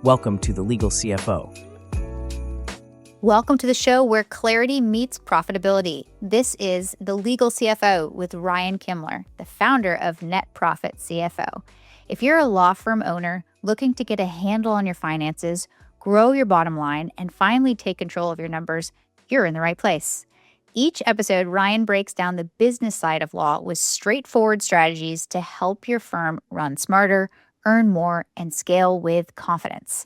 Welcome to the Legal CFO. Welcome to the show where clarity meets profitability. This is the Legal CFO with Ryan Kimler, the founder of Net Profit CFO. If you're a law firm owner looking to get a handle on your finances, grow your bottom line, and finally take control of your numbers, you're in the right place. Each episode, Ryan breaks down the business side of law with straightforward strategies to help your firm run smarter, earn more, and scale with confidence.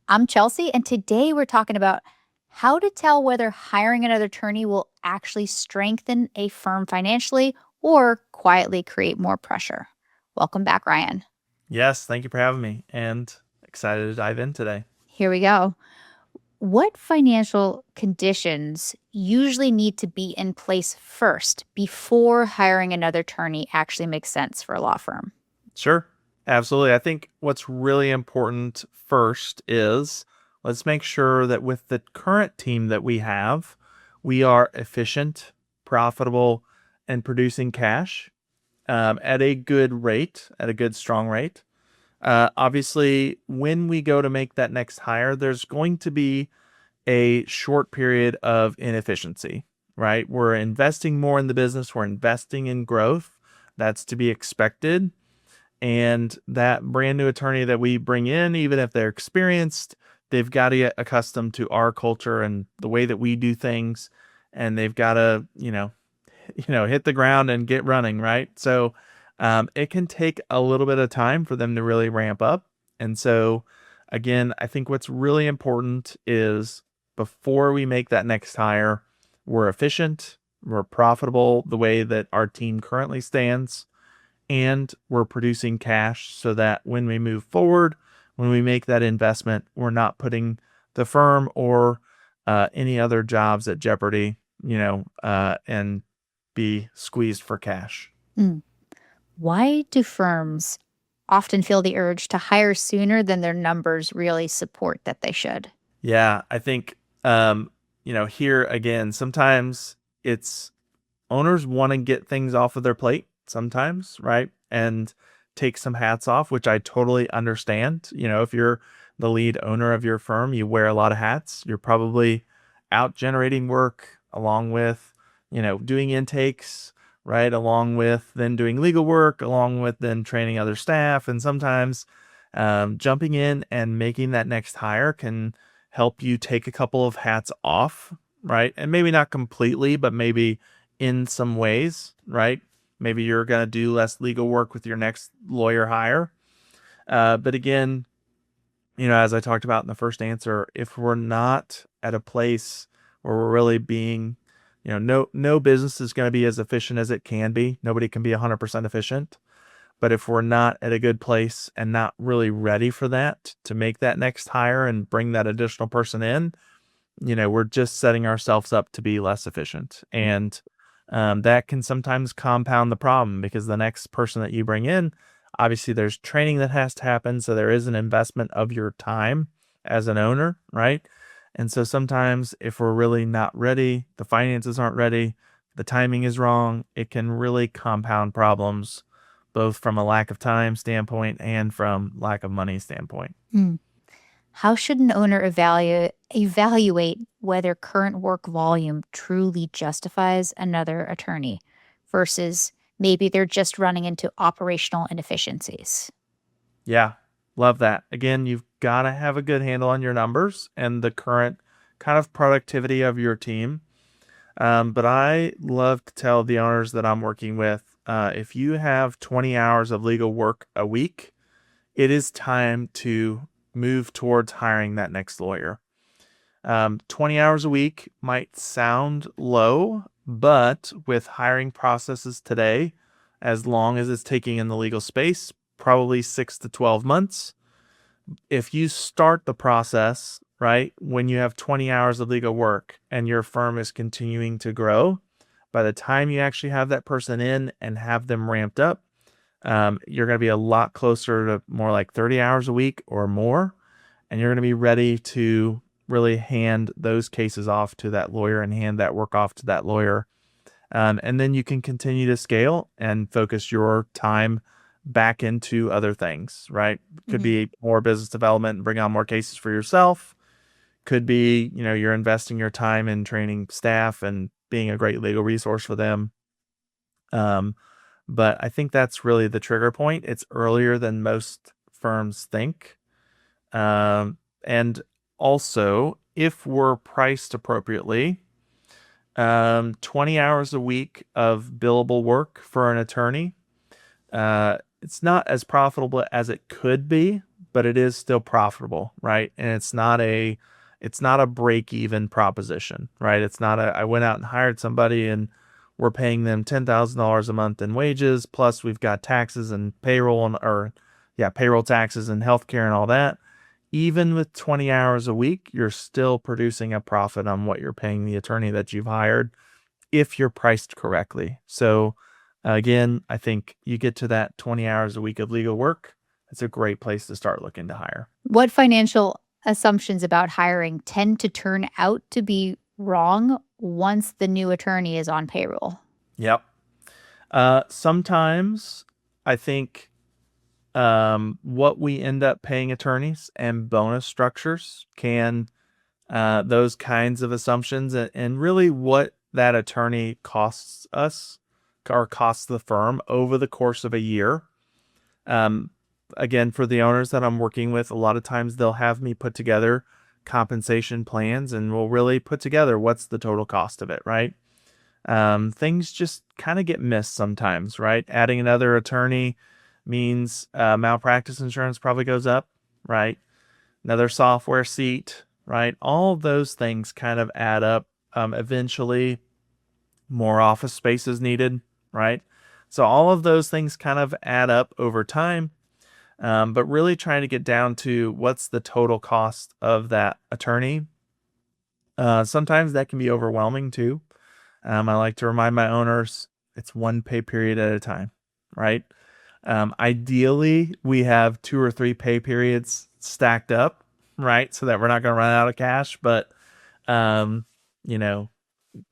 I'm Chelsey, and today we're talking about how to tell whether hiring another attorney will actually strengthen a firm financially or quietly create more pressure. Welcome back, Ryan. Yes, thank you for having me, and excited to dive in today. Here we go. What financial conditions usually need to be in place first before hiring another attorney actually makes sense for a law firm? Sure, absolutely. I think what's really important first is let's make sure that with the current team that we have, we are efficient, profitable, and producing cash at a good rate, at a good, strong rate. Obviously, when we go to make that next hire, there's going to be a short period of inefficiency, right? We're investing more in the business. We're investing in growth. That's to be expected. And that brand new attorney that we bring in, even if they're experienced, they've got to get accustomed to our culture and the way that we do things. And they've got to, hit the ground and get running, right? So it can take a little bit of time for them to really ramp up. And so, again, I think what's really important is before we make that next hire, we're efficient, we're profitable the way that our team currently stands, and we're producing cash so that when we move forward, when we make that investment, we're not putting the firm or any other jobs at jeopardy, and be squeezed for cash. Why do firms often feel the urge to hire sooner than their numbers really support that they should? Yeah, I think, here again, sometimes it's owners want to get things off of their plate sometimes, right? And take some hats off, which I totally understand. If you're the lead owner of your firm, you wear a lot of hats. You're probably out generating work along with, doing intakes, right? Along with then doing legal work, along with then training other staff. And sometimes jumping in and making that next hire can help you take a couple of hats off, right? And maybe not completely, but maybe in some ways, right? Maybe you're going to do less legal work with your next lawyer hire. But again, as I talked about in the first answer, if we're not at a place where we're really being, no business is going to be as efficient as it can be. Nobody can be 100% efficient. But if we're not at a good place and not really ready for that, to make that next hire and bring that additional person in, we're just setting ourselves up to be less efficient. And that can sometimes compound the problem because the next person that you bring in, obviously there's training that has to happen. So there is an investment of your time as an owner, right? And so sometimes if we're really not ready, the finances aren't ready, the timing is wrong, it can really compound problems, both from a lack of time standpoint and from lack of money standpoint. How should an owner evaluate whether current work volume truly justifies another attorney versus maybe they're just running into operational inefficiencies? Yeah, love that. Again, you've got to have a good handle on your numbers and the current kind of productivity of your team. But I love to tell the owners that I'm working with, if you have 20 hours of legal work a week, it is time to move towards hiring that next lawyer. 20 hours a week might sound low, but with hiring processes today, as long as it's taking in the legal space, probably 6 to 12 months. If you start the process, right, when you have 20 hours of legal work and your firm is continuing to grow, by the time you actually have that person in and have them ramped up, you're going to be a lot closer to more like 30 hours a week or more. And you're going to be ready to really hand those cases off to that lawyer and hand that work off to that lawyer. And then you can continue to scale and focus your time back into other things, right? Could be more business development and bring on more cases for yourself. Could be, you're investing your time in training staff and being a great legal resource for them. But I think that's really the trigger point. It's earlier than most firms think. And also, if we're priced appropriately, 20 hours a week of billable work for an attorney, it's not as profitable as it could be, but it is still profitable, right? And it's not a break-even proposition, right? It's not I went out and hired somebody and we're paying them $10,000 a month in wages, plus we've got taxes and payroll payroll taxes and healthcare and all that. Even with 20 hours a week, you're still producing a profit on what you're paying the attorney that you've hired if you're priced correctly. So again, I think you get to that 20 hours a week of legal work, it's a great place to start looking to hire. What financial assumptions about hiring tend to turn out to be wrong once the new attorney is on payroll? Yep. Sometimes I think what we end up paying attorneys and bonus structures can, those kinds of assumptions and really what that attorney costs us or costs the firm over the course of a year. Again, for the owners that I'm working with, a lot of times they'll have me put together compensation plans and we'll really put together what's the total cost of it, right? Things just kind of get missed sometimes, right? Adding another attorney means malpractice insurance probably goes up, right? Another software seat, right? All of those things kind of add up. Eventually, more office space is needed, right? So all of those things kind of add up over time. But really trying to get down to what's the total cost of that attorney. Sometimes that can be overwhelming too. I like to remind my owners it's one pay period at a time, right? Ideally, we have 2 or 3 pay periods stacked up, right? So that we're not going to run out of cash. But,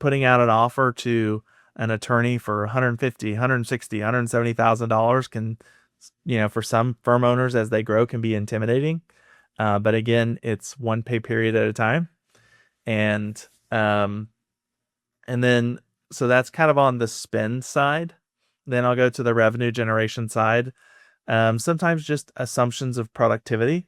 putting out an offer to an attorney for $150,000, $160,000, $170,000 can, for some firm owners as they grow can be intimidating. But again, it's one pay period at a time. And then, so that's kind of on the spend side. Then I'll go to the revenue generation side. Sometimes just assumptions of productivity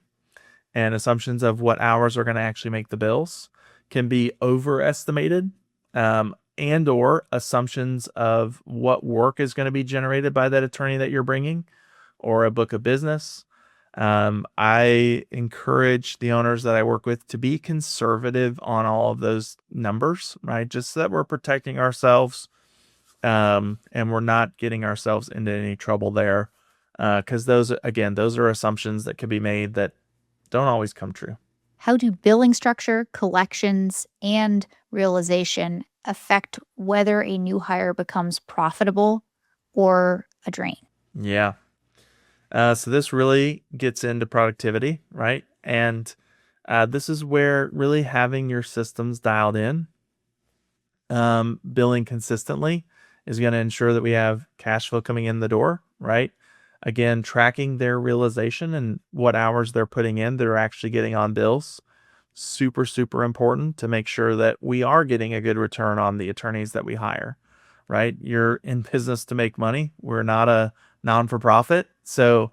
and assumptions of what hours are going to actually make the bills can be overestimated, and or assumptions of what work is going to be generated by that attorney that you're bringing or a book of business. I encourage the owners that I work with to be conservative on all of those numbers, right? Just so that we're protecting ourselves, and we're not getting ourselves into any trouble there. Because those are assumptions that can be made that don't always come true. How do billing structure, collections, and realization affect whether a new hire becomes profitable or a drain? Yeah. So this really gets into productivity, right? And this is where really having your systems dialed in, billing consistently is going to ensure that we have cash flow coming in the door, right? Again, tracking their realization and what hours they're putting in, they're actually getting on bills. Super, super important to make sure that we are getting a good return on the attorneys that we hire, right? You're in business to make money. We're not a non-for-profit. So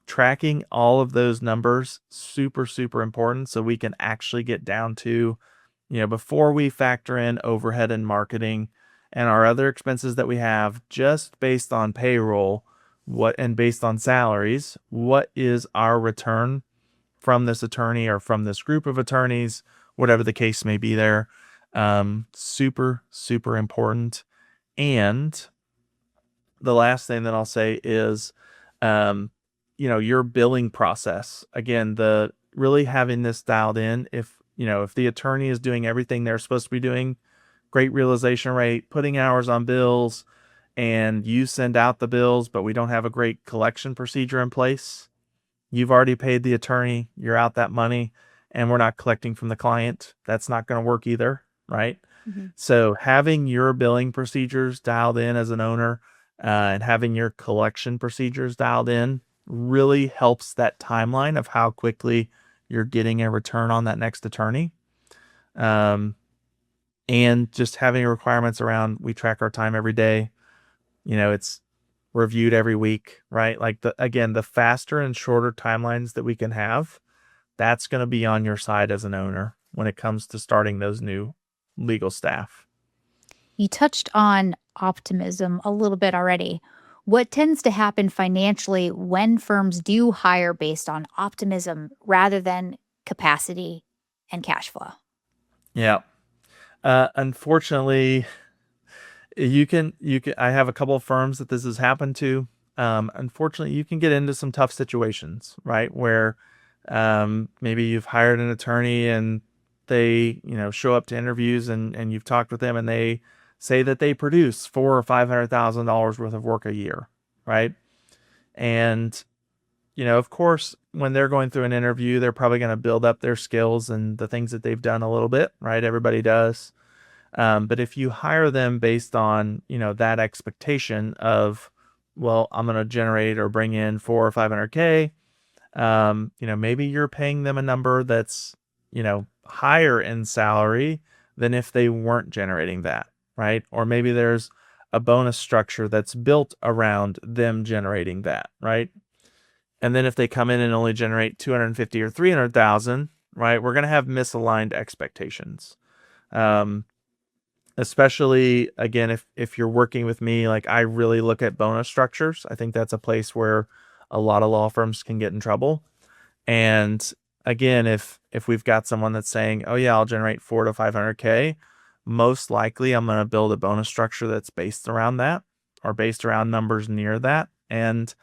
tracking all of those numbers, super, super important so we can actually get down to, before we factor in overhead and marketing and our other expenses that we have just based on payroll, and based on salaries, what is our return from this attorney or from this group of attorneys, whatever the case may be there. Super, super important. And the last thing that I'll say is, your billing process. Again, the really having this dialed in. If the attorney is doing everything they're supposed to be doing, great realization rate, putting hours on bills, and you send out the bills, but we don't have a great collection procedure in place, you've already paid the attorney, you're out that money, and we're not collecting from the client. That's not going to work either, right? Mm-hmm. So having your billing procedures dialed in as an owner, and having your collection procedures dialed in really helps that timeline of how quickly you're getting a return on that next attorney. And just having requirements around, we track our time every day. It's reviewed every week, right? Like the faster and shorter timelines that we can have, that's going to be on your side as an owner when it comes to starting those new legal staff. You touched on optimism a little bit already. What tends to happen financially when firms do hire based on optimism rather than capacity and cash flow? Yeah. Unfortunately, I have a couple of firms that this has happened to. Unfortunately, you can get into some tough situations, right? Where maybe you've hired an attorney and they, show up to interviews and you've talked with them and they say that they produce $400,000 or $500,000 worth of work a year, right? And, of course, when they're going through an interview, they're probably going to build up their skills and the things that they've done a little bit, right? Everybody does. But if you hire them based on, that expectation of, well, I'm going to generate or bring in 400 or 500K, maybe you're paying them a number that's, higher in salary than if they weren't generating that, right? Or maybe there's a bonus structure that's built around them generating that, right? And then if they come in and only generate 250 or 300,000, right, we're going to have misaligned expectations. Especially again, if you're working with me, like I really look at bonus structures. I think that's a place where a lot of law firms can get in trouble. And again, if we've got someone that's saying, oh yeah, I'll generate 400 to 500K, most likely I'm going to build a bonus structure that's based around that or based around numbers near that. And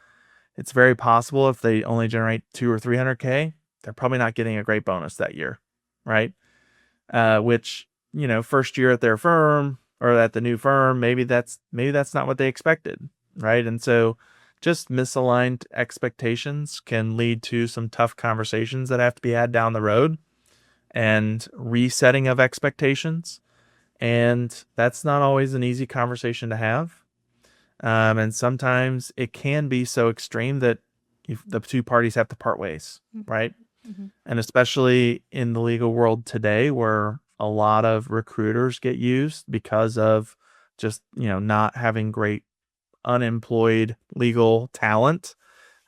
it's very possible if they only generate 200 or 300K, they're probably not getting a great bonus that year, right? Which, first year at their firm or at the new firm, maybe that's not what they expected, right? And so just misaligned expectations can lead to some tough conversations that have to be had down the road and resetting of expectations. And that's not always an easy conversation to have. And sometimes it can be so extreme that the two parties have to part ways, right? Mm-hmm. And especially in the legal world today, where a lot of recruiters get used because of just, not having great unemployed legal talent.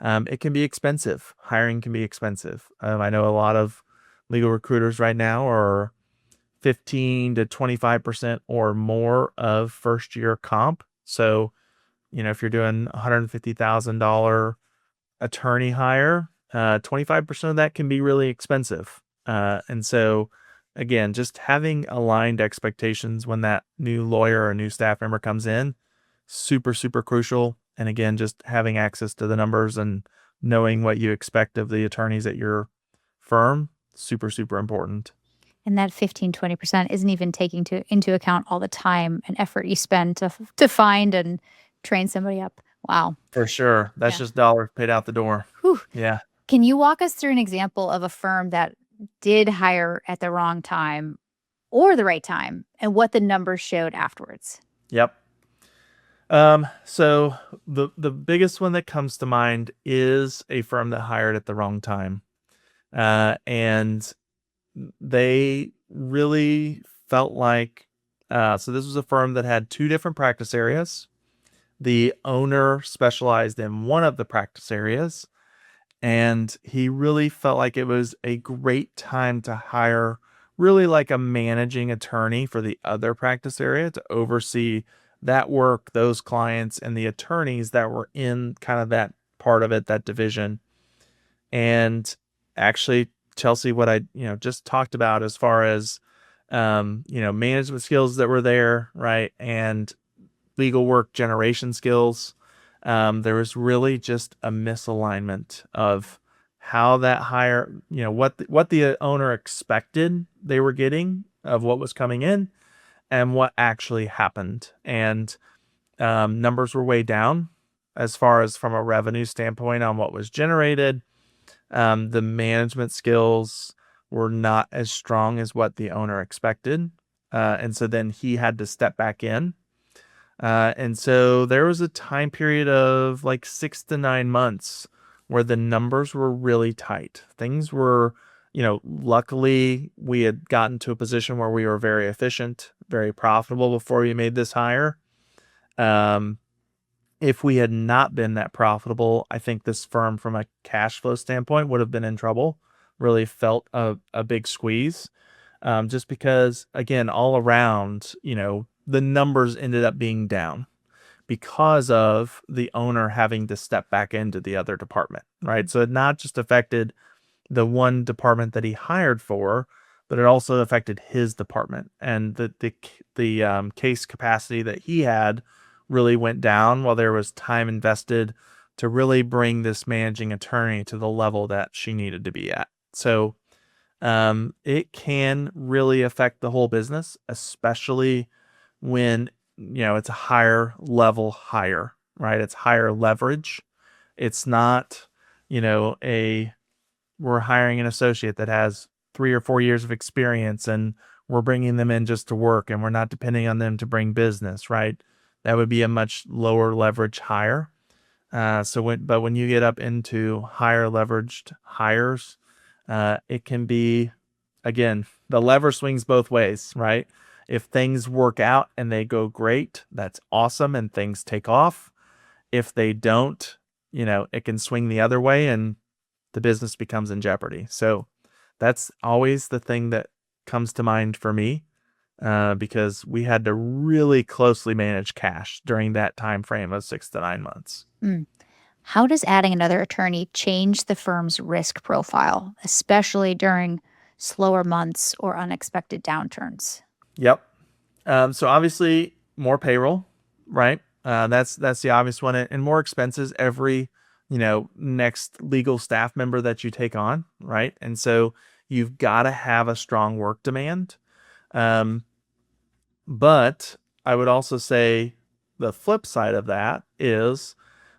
It can be expensive. Hiring can be expensive. I know a lot of legal recruiters right now are 15 to 25% or more of first year comp. So, if you're doing $150,000 attorney hire, 25% of that can be really expensive. And so, again, just having aligned expectations when that new lawyer or new staff member comes in, super, super crucial. And again, just having access to the numbers and knowing what you expect of the attorneys at your firm, super, super important. And that 15-20% isn't even taking into account all the time and effort you spend to find and train somebody up. Wow. For sure. That's just dollars paid out the door. Whew. Yeah. Can you walk us through an example of a firm that did hire at the wrong time or the right time and what the numbers showed afterwards? Yep. So the biggest one that comes to mind is a firm that hired at the wrong time. And they really felt like, so this was a firm that had two different practice areas. The owner specialized in one of the practice areas, and he really felt like it was a great time to hire really like a managing attorney for the other practice area to oversee that work, those clients, and the attorneys that were in kind of that part of it, that division. And actually, Chelsey, what I just talked about as far as management skills that were there, right, and legal work generation skills, there was really just a misalignment of how that hire, what the owner expected they were getting of what was coming in and what actually happened. And numbers were way down as far as from a revenue standpoint on what was generated. The management skills were not as strong as what the owner expected. And so then he had to step back in. And so there was a time period of like 6 to 9 months where the numbers were really tight. Things were, luckily we had gotten to a position where we were very efficient, very profitable before we made this hire. If we had not been that profitable, I think this firm from a cash flow standpoint would have been in trouble, really felt a big squeeze. Just because, again, all around, the numbers ended up being down because of the owner having to step back into the other department, right? So it not just affected the one department that he hired for, but it also affected his department, and the case capacity that he had really went down while there was time invested to really bring this managing attorney to the level that she needed to be at. So it can really affect the whole business, especially when, it's a higher level hire, right? It's higher leverage. It's not, we're hiring an associate that has 3 or 4 years of experience and we're bringing them in just to work and we're not depending on them to bring business, right? That would be a much lower leverage hire. But when you get up into higher leveraged hires, it can be, again, the lever swings both ways, right? If things work out and they go great, that's awesome and things take off. If they don't, it can swing the other way and the business becomes in jeopardy. So that's always the thing that comes to mind for me, because we had to really closely manage cash during that time frame of 6 to 9 months. How does adding another attorney change the firm's risk profile, especially during slower months or unexpected downturns? Yep. So obviously more payroll, right? That's the obvious one, and more expenses every, next legal staff member that you take on, right? And so you've got to have a strong work demand. But I would also say the flip side of that is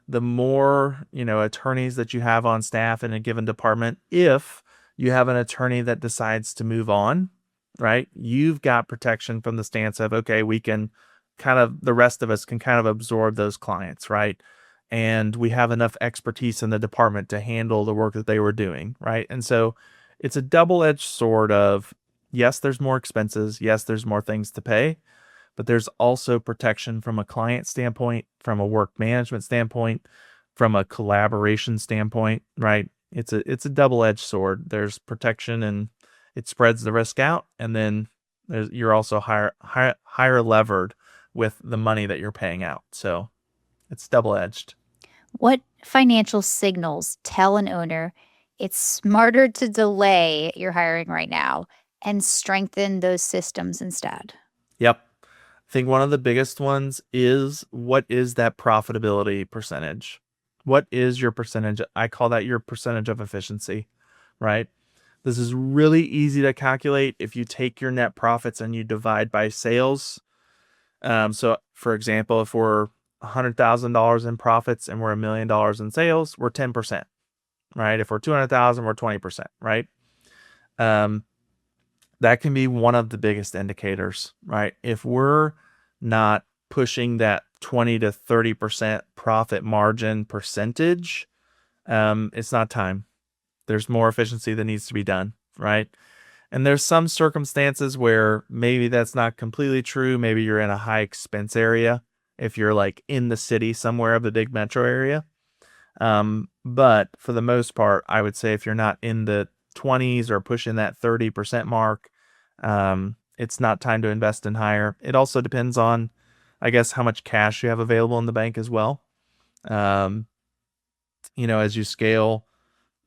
the more, attorneys that you have on staff in a given department, if you have an attorney that decides to move on, right, you've got protection from the stance of, okay, we can the rest of us can kind of absorb those clients, right? And we have enough expertise in the department to handle the work that they were doing, right? And so it's a double-edged sword of, yes, there's more expenses. Yes, there's more things to pay, but there's also protection from a client standpoint, from a work management standpoint, from a collaboration standpoint, right? It's a double-edged sword. There's protection and it spreads the risk out, and then you're also higher levered with the money that you're paying out. So it's double-edged. What financial signals tell an owner it's smarter to delay your hiring right now and strengthen those systems instead? Yep. I think one of the biggest ones is, what is that profitability percentage? What is your percentage? I call that your percentage of efficiency, right? This is really easy to calculate if you take your net profits and you divide by sales. So for example, if we're $100,000 in profits and we're $1 million in sales, we're 10%, right? If we're 200,000, we're 20%, right? That can be one of the biggest indicators, right? If we're not pushing that 20 to 30% profit margin percentage, it's not time. There's more efficiency that needs to be done, right? And there's some circumstances where maybe that's not completely true. Maybe you're in a high expense area, if you're like in the city somewhere of the big metro area. But for the most part, I would say if you're not in the 20s or pushing that 30% mark, it's not time to invest in hire. It also depends on, I guess, how much cash you have available in the bank as well. As you scale,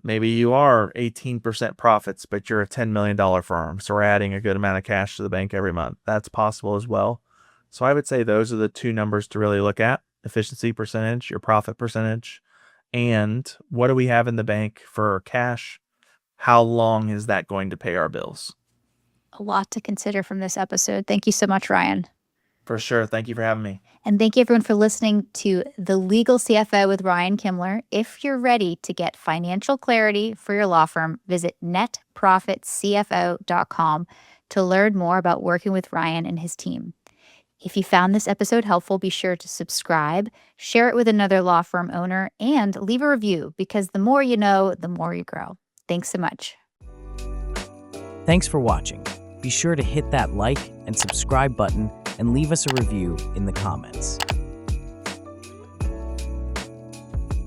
maybe you are 18% profits, but you're a $10 million firm. So we're adding a good amount of cash to the bank every month. That's possible as well. So I would say those are the two numbers to really look at: efficiency percentage, your profit percentage, and what do we have in the bank for cash? How long is that going to pay our bills? A lot to consider from this episode. Thank you so much, Ryan. For sure. Thank you for having me. And thank you everyone for listening to The Legal CFO with Ryan Kimler. If you're ready to get financial clarity for your law firm, visit netprofitcfo.com to learn more about working with Ryan and his team. If you found this episode helpful, be sure to subscribe, share it with another law firm owner, and leave a review because the more you know, the more you grow. Thanks so much. Thanks for watching. Be sure to hit that like and subscribe button and leave us a review in the comments.